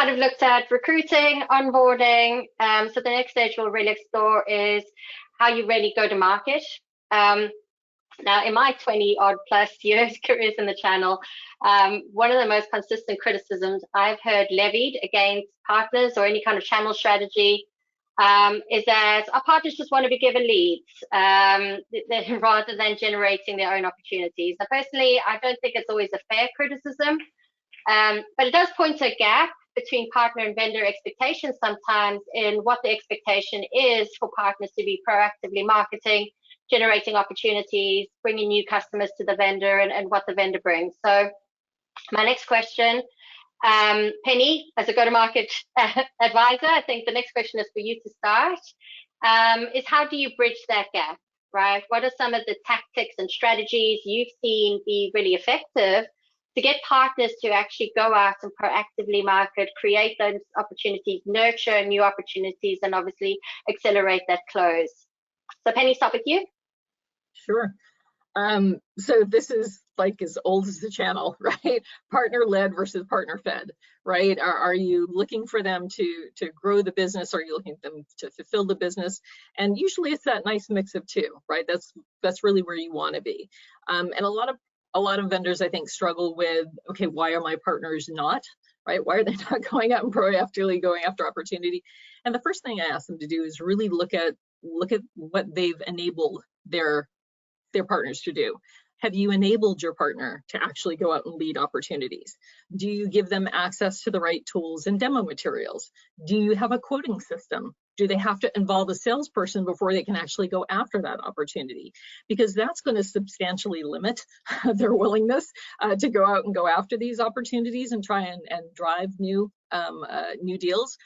kind of looked at recruiting, onboarding. So the next stage we'll really explore is how you really go to market. Now, in my 20 odd plus years careers in the channel, one of the most consistent criticisms I've heard levied against partners or any kind of channel strategy is that our partners just want to be given leads rather than generating their own opportunities. Now, personally, I don't think it's always a fair criticism, but it does point to a gap between partner and vendor expectations sometimes in what the expectation is for partners to be proactively marketing, generating opportunities, bringing new customers to the vendor, and what the vendor brings. So my next question, Penny, as a go-to-market advisor, I think the next question is for you to start, is how do you bridge that gap, right? What are some of the tactics and strategies you've seen be really effective to get partners to actually go out and proactively market, create those opportunities, nurture new opportunities, and obviously accelerate that close? So Penny, start with you. Sure. So this is like as old as the channel, right? Partner-led versus partner-fed, right? Are you looking for them to grow the business? Are you looking for them to fulfill the business? And usually it's that nice mix of two, right? That's really where you want to be. And a lot of vendors, I think, struggle with, okay, why are my partners not, right? Why are they not going out and proactively going after opportunity? And the first thing I ask them to do is really look at what they've enabled their partners to do. Have you enabled your partner to actually go out and lead opportunities? Do you give them access to the right tools and demo materials? Do you have a quoting system? Do they have to involve a salesperson before they can actually go after that opportunity? Because that's going to substantially limit their willingness to go out and go after these opportunities and try and drive new deals.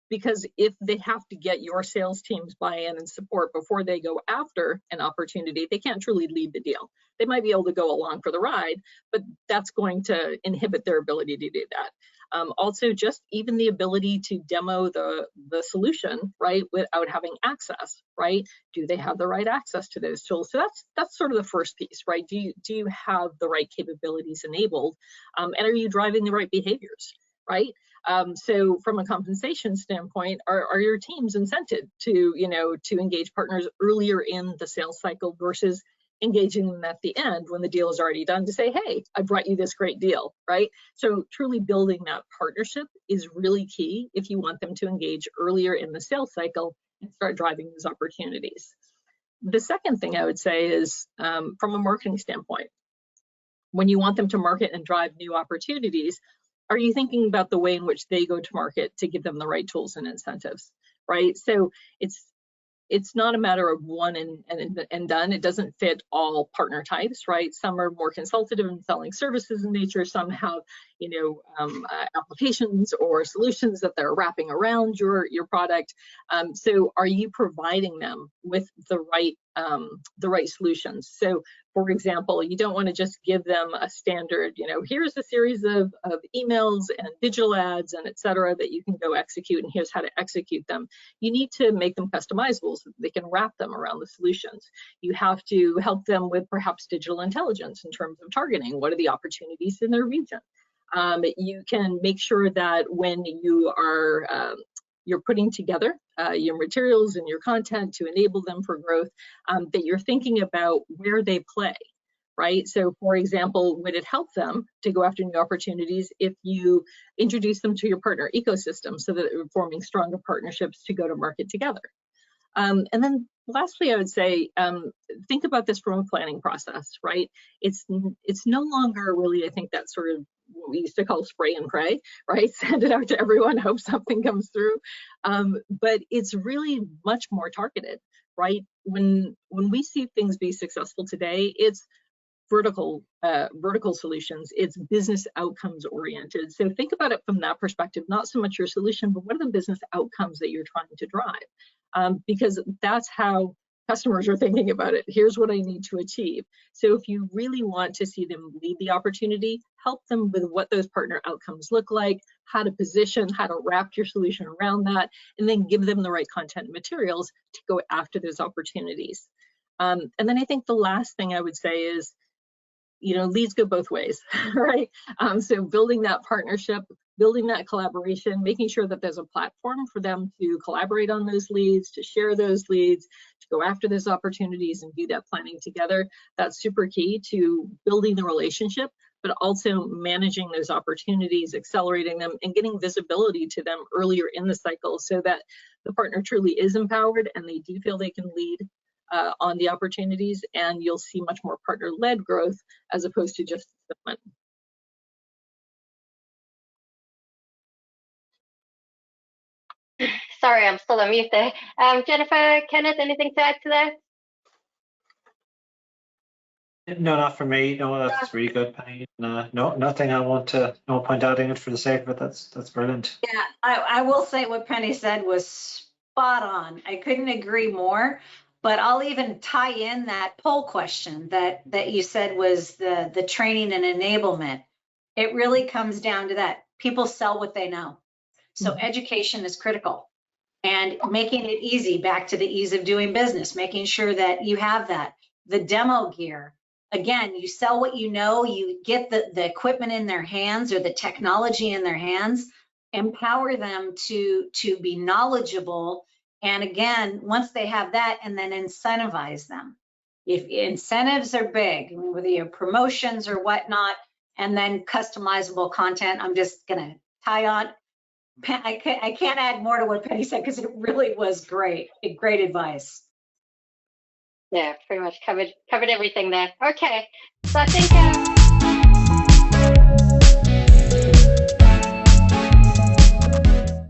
Because if they have to get your sales team's buy-in and support before they go after an opportunity, they can't truly lead the deal. They might be able to go along for the ride, but that's going to inhibit their ability to do that. Also, just even the ability to demo the solution, right, without having access, right? Do they have the right access to those tools? So that's sort of the first piece, right? Do you have the right capabilities enabled, and are you driving the right behaviors, right? So from a compensation standpoint, are your teams incented to engage partners earlier in the sales cycle versus engaging them at the end when the deal is already done to say, hey, I brought you this great deal, right? So truly building that partnership is really key if you want them to engage earlier in the sales cycle and start driving those opportunities. The second thing I would say is from a marketing standpoint, when you want them to market and drive new opportunities, are you thinking about the way in which they go to market to give them the right tools and incentives, right? So it's not a matter of one and done. It doesn't fit all partner types, right? Some are more consultative and selling services in nature. Some have, applications or solutions that they're wrapping around your product. So are you providing them with the right solutions? So, for example, you don't want to just give them a standard, here's a series of emails and digital ads and et cetera that you can go execute, and here's how to execute them. You need to make them customizable so that they can wrap them around the solutions. You have to help them with perhaps digital intelligence in terms of targeting. What are the opportunities in their region? You can make sure that when you're putting together your materials and your content to enable them for growth, that you're thinking about where they play, right? So for example, would it help them to go after new opportunities if you introduce them to your partner ecosystem so that they're forming stronger partnerships to go to market together? And then lastly, I would say, think about this from a planning process, right? It's no longer really, I think, that sort of what we used to call spray and pray, right? Send it out to everyone, hope something comes through. But it's really much more targeted, right? When we see things be successful today, it's vertical solutions, it's business outcomes oriented. So think about it from that perspective, not so much your solution, but what are the business outcomes that you're trying to drive? Because that's how customers are thinking about it. Here's what I need to achieve. So if you really want to see them lead the opportunity, help them with what those partner outcomes look like, how to position, how to wrap your solution around that, and then give them the right content and materials to go after those opportunities. And then I think the last thing I would say is, leads go both ways, right? So building that partnership building that collaboration, making sure that there's a platform for them to collaborate on those leads, to share those leads, to go after those opportunities and do that planning together. That's super key to building the relationship, but also managing those opportunities, accelerating them, and getting visibility to them earlier in the cycle so that the partner truly is empowered and they do feel they can lead on the opportunities, and you'll see much more partner-led growth as opposed to just someone. Sorry, I'm still on mute there. Jennifer, Kenneth, anything to add to that? No, not for me. No, that's really good, Penny. No, nothing I want to point out in it for the sake of it. That's brilliant. Yeah, I will say what Penny said was spot on. I couldn't agree more. But I'll even tie in that poll question that you said was the training and enablement. It really comes down to that. People sell what they know. So education is critical, and making it easy, back to the ease of doing business, making sure that you have that. The demo gear, again, you sell what you know, you get the equipment in their hands or the technology in their hands, empower them to be knowledgeable. And again, once they have that, and then incentivize them. If incentives are big, whether you have promotions or whatnot, and then customizable content, I'm just gonna tie on. I can't add more to what Penny said because it really was great. Great advice. Yeah, pretty much covered everything there. Okay, so I think